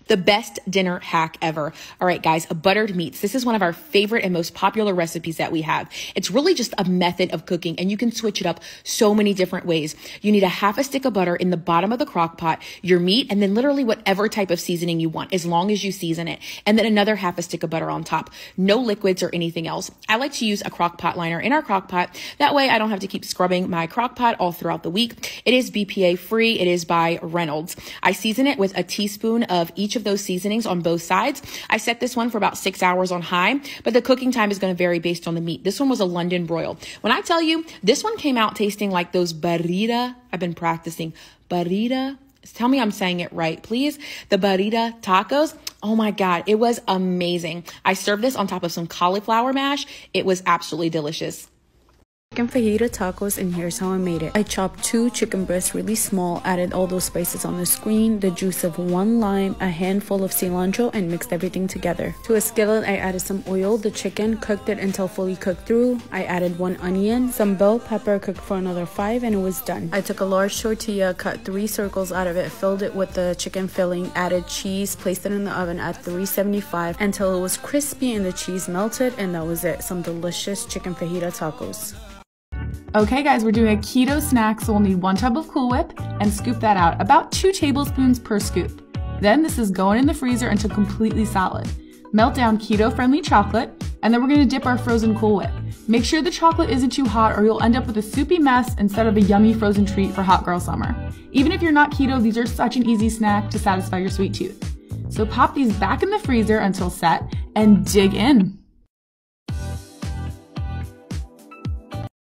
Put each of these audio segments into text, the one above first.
The best dinner hack ever. All right, guys, buttered meats. This is one of our favorite and most popular recipes that we have. It's really just a method of cooking, and you can switch it up so many different ways. You need a half a stick of butter in the bottom of the crock pot, your meat, and then literally whatever type of seasoning you want, as long as you season it. And then another half a stick of butter on top. No liquids or anything else. I like to use a crock pot liner in our crock pot. That way I don't have to keep scrubbing my crock pot all throughout the week. It is BPA free. It is by Reynolds. I season it with a teaspoon of each of those seasonings on both sides. I set this one for about 6 hours on high, but the cooking time is going to vary based on the meat. This one was a London broil. When I tell you, this one came out tasting like those burrito. I've been practicing burrito. Tell me I'm saying it right, please. The Fajita Tacos. Oh my God, it was amazing. I served this on top of some cauliflower mash. It was absolutely delicious. Chicken fajita tacos, and here's how I made it. I chopped 2 chicken breasts really small, added all those spices on the screen, the juice of 1 lime, a handful of cilantro, and mixed everything together. To a skillet, I added some oil, the chicken, cooked it until fully cooked through. I added 1 onion, some bell pepper, cooked for another 5, and it was done. I took a large tortilla, cut 3 circles out of it, filled it with the chicken filling, added cheese, placed it in the oven at 375 until it was crispy and the cheese melted, and that was it. Some delicious chicken fajita tacos. Okay guys, we're doing a keto snack, so we'll need 1 tub of Cool Whip and scoop that out, about 2 tablespoons per scoop. Then this is going in the freezer until completely solid. Melt down keto-friendly chocolate, and then we're going to dip our frozen Cool Whip. Make sure the chocolate isn't too hot or you'll end up with a soupy mess instead of a yummy frozen treat for hot girl summer. Even if you're not keto, these are such an easy snack to satisfy your sweet tooth. So pop these back in the freezer until set and dig in.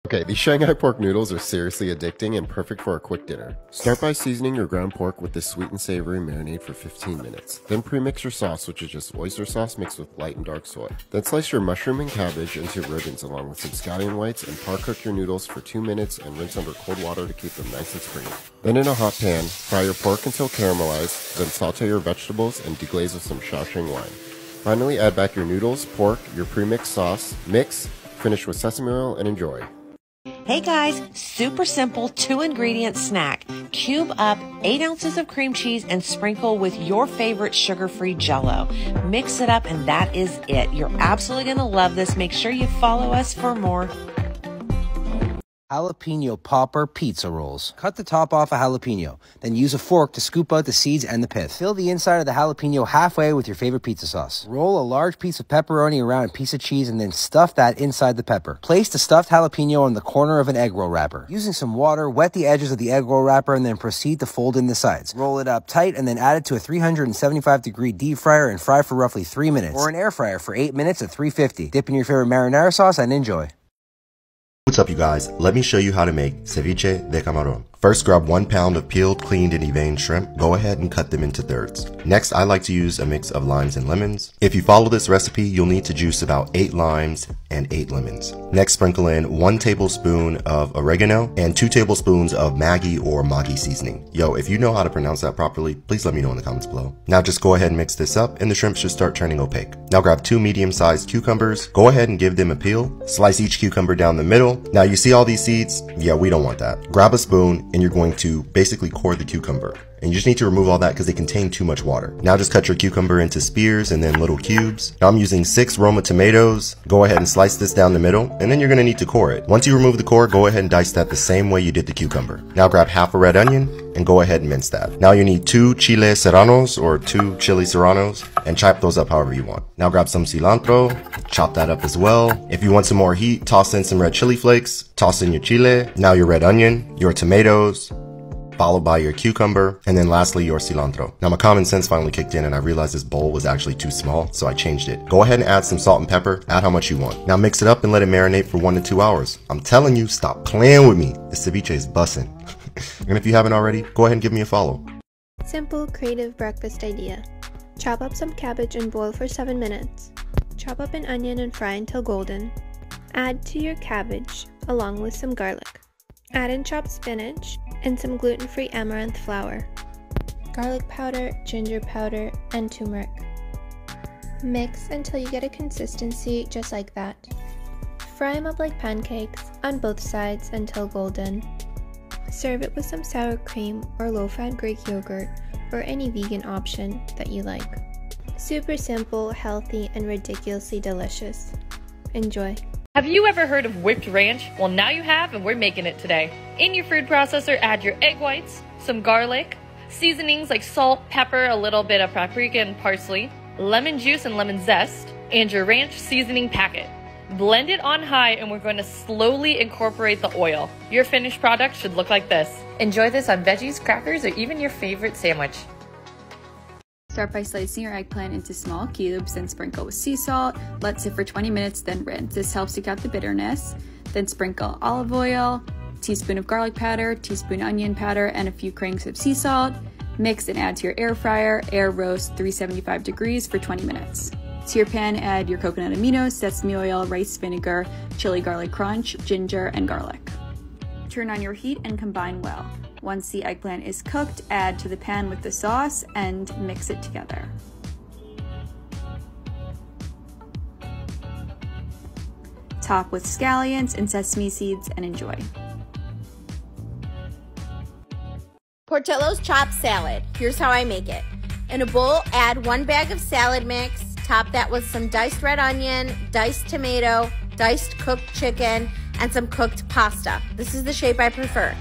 Okay, these Shanghai pork noodles are seriously addicting and perfect for a quick dinner. Start by seasoning your ground pork with this sweet and savory marinade for 15 minutes. Then pre-mix your sauce, which is just oyster sauce mixed with light and dark soy. Then slice your mushroom and cabbage into ribbons along with some scallion whites and par cook your noodles for 2 minutes and rinse under cold water to keep them nice and springy. Then in a hot pan, fry your pork until caramelized, then saute your vegetables and deglaze with some Shaoxing wine. Finally, add back your noodles, pork, your pre-mixed sauce, mix, finish with sesame oil, and enjoy. Hey guys, super simple 2-ingredient snack. Cube up 8 ounces of cream cheese and sprinkle with your favorite sugar-free Jell-O. Mix it up and that is it. You're absolutely going to love this. Make sure you follow us for more. Jalapeno popper pizza rolls. Cut the top off a jalapeno, then use a fork to scoop out the seeds and the pith. Fill the inside of the jalapeno halfway with your favorite pizza sauce. Roll a large piece of pepperoni around a piece of cheese and then stuff that inside the pepper. Place the stuffed jalapeno on the corner of an egg roll wrapper. Using some water, wet the edges of the egg roll wrapper and then proceed to fold in the sides. Roll it up tight and then add it to a 375-degree deep fryer and fry for roughly 3 minutes. Or an air fryer for 8 minutes at 350. Dip in your favorite marinara sauce and enjoy. What's up you guys, let me show you how to make ceviche de camarón. First, grab 1 pound of peeled, cleaned, and deveined shrimp. Go ahead and cut them into thirds. Next, I like to use a mix of limes and lemons. If you follow this recipe, you'll need to juice about 8 limes and 8 lemons. Next, sprinkle in 1 tablespoon of oregano and 2 tablespoons of Maggi or Maggi seasoning. Yo, if you know how to pronounce that properly, please let me know in the comments below. Now just go ahead and mix this up and the shrimp should start turning opaque. Now grab 2 medium-sized cucumbers. Go ahead and give them a peel. Slice each cucumber down the middle. Now you see all these seeds? Yeah, we don't want that. Grab a spoon and you're going to basically core the cucumber. And you just need to remove all that because they contain too much water. Now just cut your cucumber into spears and then little cubes. Now I'm using 6 Roma tomatoes. Go ahead and slice this down the middle and then you're going to need to core it. Once you remove the core, go ahead and dice that the same way you did the cucumber. Now grab half a red onion and go ahead and mince that. Now you need 2 chile serranos or 2 chili serranos and chop those up however you want. Now grab some cilantro, chop that up as well. If you want some more heat, toss in some red chili flakes, toss in your chile, now your red onion, your tomatoes, followed by your cucumber, and then lastly your cilantro. Now my common sense finally kicked in and I realized this bowl was actually too small, so I changed it. Go ahead and add some salt and pepper, add how much you want. Now mix it up and let it marinate for 1 to 2 hours. I'm telling you, stop playing with me. This ceviche is bussin'. And if you haven't already, go ahead and give me a follow. Simple, creative breakfast idea. Chop up some cabbage and boil for 7 minutes. Chop up an onion and fry until golden. Add to your cabbage, along with some garlic. Add in chopped spinach and some gluten-free amaranth flour, garlic powder, ginger powder, and turmeric. Mix until you get a consistency just like that. Fry them up like pancakes on both sides until golden. Serve it with some sour cream or low-fat Greek yogurt or any vegan option that you like. Super simple, healthy, and ridiculously delicious. Enjoy. Have you ever heard of whipped ranch? Well, now you have, and we're making it today. In your food processor, add your egg whites, some garlic, seasonings like salt, pepper, a little bit of paprika and parsley, lemon juice and lemon zest, and your ranch seasoning packet. Blend it on high, and we're going to slowly incorporate the oil. Your finished product should look like this. Enjoy this on veggies, crackers, or even your favorite sandwich. Start by slicing your eggplant into small cubes, then sprinkle with sea salt. Let sit for 20 minutes, then rinse. This helps take out the bitterness. Then sprinkle olive oil, teaspoon of garlic powder, teaspoon onion powder, and a few cranks of sea salt. Mix and add to your air fryer. Air roast 375 degrees for 20 minutes. To your pan, add your coconut aminos, sesame oil, rice vinegar, chili garlic crunch, ginger, and garlic. Turn on your heat and combine well. Once the eggplant is cooked, add to the pan with the sauce and mix it together. Top with scallions and sesame seeds and enjoy. Portillo's chopped salad. Here's how I make it. In a bowl, add 1 bag of salad mix. Top that with some diced red onion, diced tomato, diced cooked chicken, and some cooked pasta. This is the shape I prefer.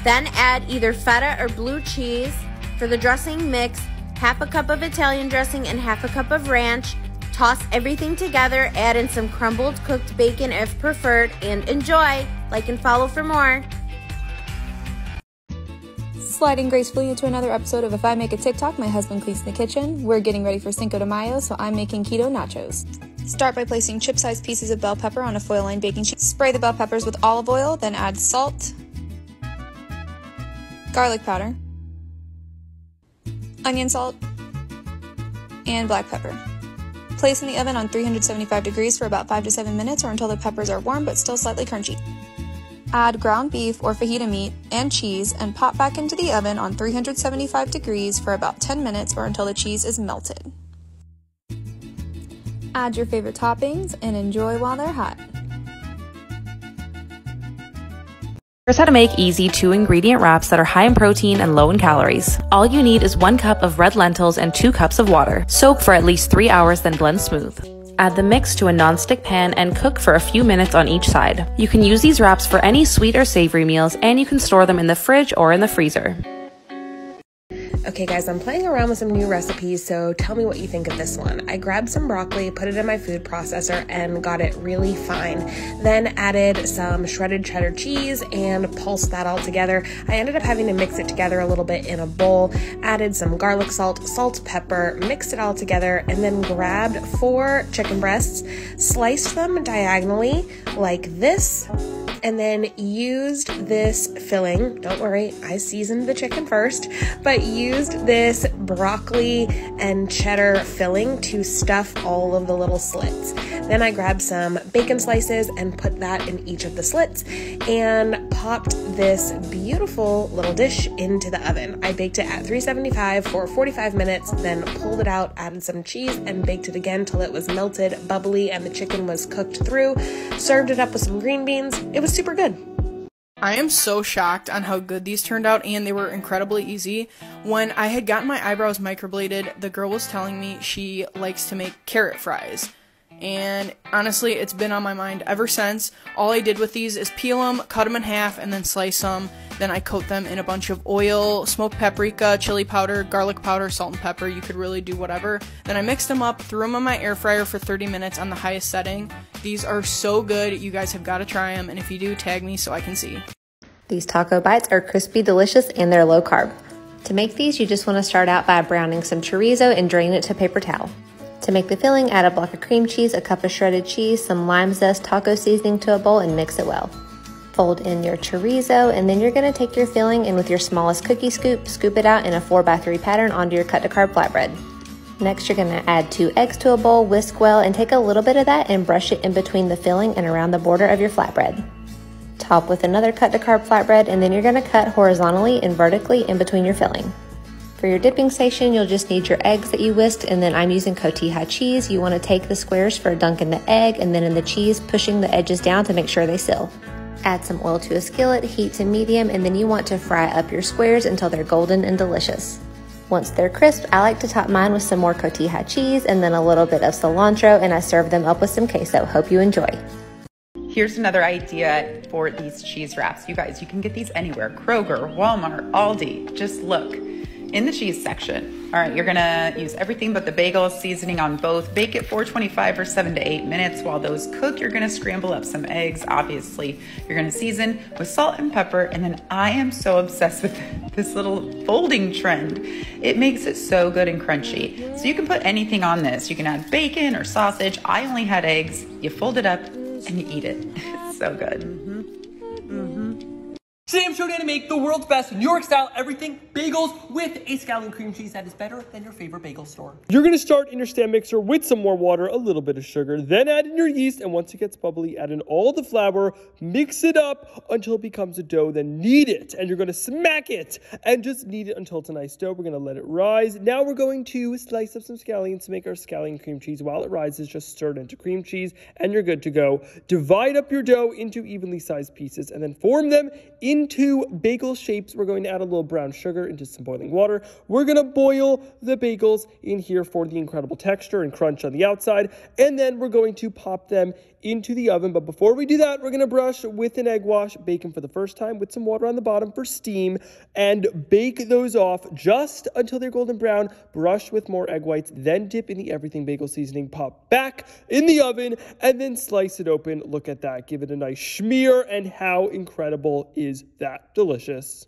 Then add either feta or blue cheese. For the dressing, mix half a cup of Italian dressing and half a cup of ranch. Toss everything together, add in some crumbled cooked bacon if preferred, and enjoy. Like and follow for more. Sliding gracefully into another episode of If I Make a TikTok, my husband cleans the kitchen. We're getting ready for Cinco de Mayo, so I'm making keto nachos. Start by placing chip-sized pieces of bell pepper on a foil-lined baking sheet. Spray the bell peppers with olive oil, then add salt, garlic powder, onion salt, and black pepper. Place in the oven on 375 degrees for about 5 to 7 minutes or until the peppers are warm but still slightly crunchy. Add ground beef or fajita meat and cheese and pop back into the oven on 375 degrees for about 10 minutes or until the cheese is melted. Add your favorite toppings and enjoy while they're hot. Here's how to make easy 2-ingredient wraps that are high in protein and low in calories. All you need is 1 cup of red lentils and 2 cups of water. Soak for at least 3 hours, then blend smooth. Add the mix to a non-stick pan and cook for a few minutes on each side. You can use these wraps for any sweet or savory meals, and you can store them in the fridge or in the freezer. Okay guys, I'm playing around with some new recipes, so tell me what you think of this one. I grabbed some broccoli, put it in my food processor, and got it really fine. Then added some shredded cheddar cheese and pulsed that all together. I ended up having to mix it together a little bit in a bowl, added some garlic salt, pepper, mixed it all together, and then grabbed 4 chicken breasts, sliced them diagonally like this, and then used this filling. Don't worry, I seasoned the chicken first, but used this broccoli and cheddar filling to stuff all of the little slits. Then I grabbed some bacon slices and put that in each of the slits and popped this beautiful little dish into the oven. I baked it at 375 for 45 minutes, then pulled it out, added some cheese, and baked it again till it was melted, bubbly, and the chicken was cooked through. Served it up with some green beans. It was super good. I am so shocked on how good these turned out, and they were incredibly easy. When I had gotten my eyebrows microbladed, the girl was telling me she likes to make carrot fries. And honestly, it's been on my mind ever since. All I did with these is peel them, cut them in half, and then slice them. Then I coat them in a bunch of oil, smoked paprika, chili powder, garlic powder, salt and pepper. You could really do whatever. Then I mixed them up, threw them in my air fryer for 30 minutes on the highest setting. These are so good. You guys have got to try them. And if you do, tag me so I can see. These taco bites are crispy, delicious, and they're low carb. To make these, you just want to start out by browning some chorizo and drain it to a paper towel. To make the filling, add a block of cream cheese, a cup of shredded cheese, some lime zest, taco seasoning to a bowl, and mix it well. Fold in your chorizo, and then you're going to take your filling and with your smallest cookie scoop it out in a 4x3 pattern onto your cut-to-carb flatbread. Next, you're going to add 2 eggs to a bowl, whisk well, and take a little bit of that and brush it in between the filling and around the border of your flatbread. Top with another cut-to-carb flatbread, and then you're going to cut horizontally and vertically in between your filling. For your dipping station, you'll just need your eggs that you whisked, and then I'm using cotija cheese. You want to take the squares for a dunk in the egg, and then in the cheese, pushing the edges down to make sure they seal. Add some oil to a skillet, heat to medium, and then you want to fry up your squares until they're golden and delicious. Once they're crisp, I like to top mine with some more cotija cheese and then a little bit of cilantro, and I serve them up with some queso. Hope you enjoy. Here's another idea for these cheese wraps. You guys, you can get these anywhere. Kroger, Walmart, Aldi. Just look in the cheese section. All right, you're gonna use everything but the bagel seasoning on both. Bake at 425 for 7 to 8 minutes. While those cook, you're gonna scramble up some eggs. Obviously, you're gonna season with salt and pepper. And then I am so obsessed with this little folding trend. It makes it so good and crunchy. So you can put anything on this. You can add bacon or sausage. I only had eggs. You fold it up and you eat it. It's so good. Today I'm showing you how to make the world's best New York style everything bagels with a scallion cream cheese that is better than your favorite bagel store. You're going to start in your stand mixer with some more water, a little bit of sugar, then add in your yeast, and once it gets bubbly, add in all the flour, mix it up until it becomes a dough, then knead it, and you're going to smack it, and just knead it until it's a nice dough. We're going to let it rise. Now we're going to slice up some scallions to make our scallion cream cheese. While it rises, just stir it into cream cheese, and you're good to go. Divide up your dough into evenly sized pieces, and then form them into bagel shapes. We're going to add a little brown sugar into some boiling water. We're going to boil the bagels in here for the incredible texture and crunch on the outside, and then we're going to pop them into the oven. But before we do that, we're going to brush with an egg wash, bake them for the first time with some water on the bottom for steam, and bake those off just until they're golden brown. Brush with more egg whites, then dip in the everything bagel seasoning, pop back in the oven, and then slice it open. Look at that. Give it a nice schmear, and how incredible is that? Delicious.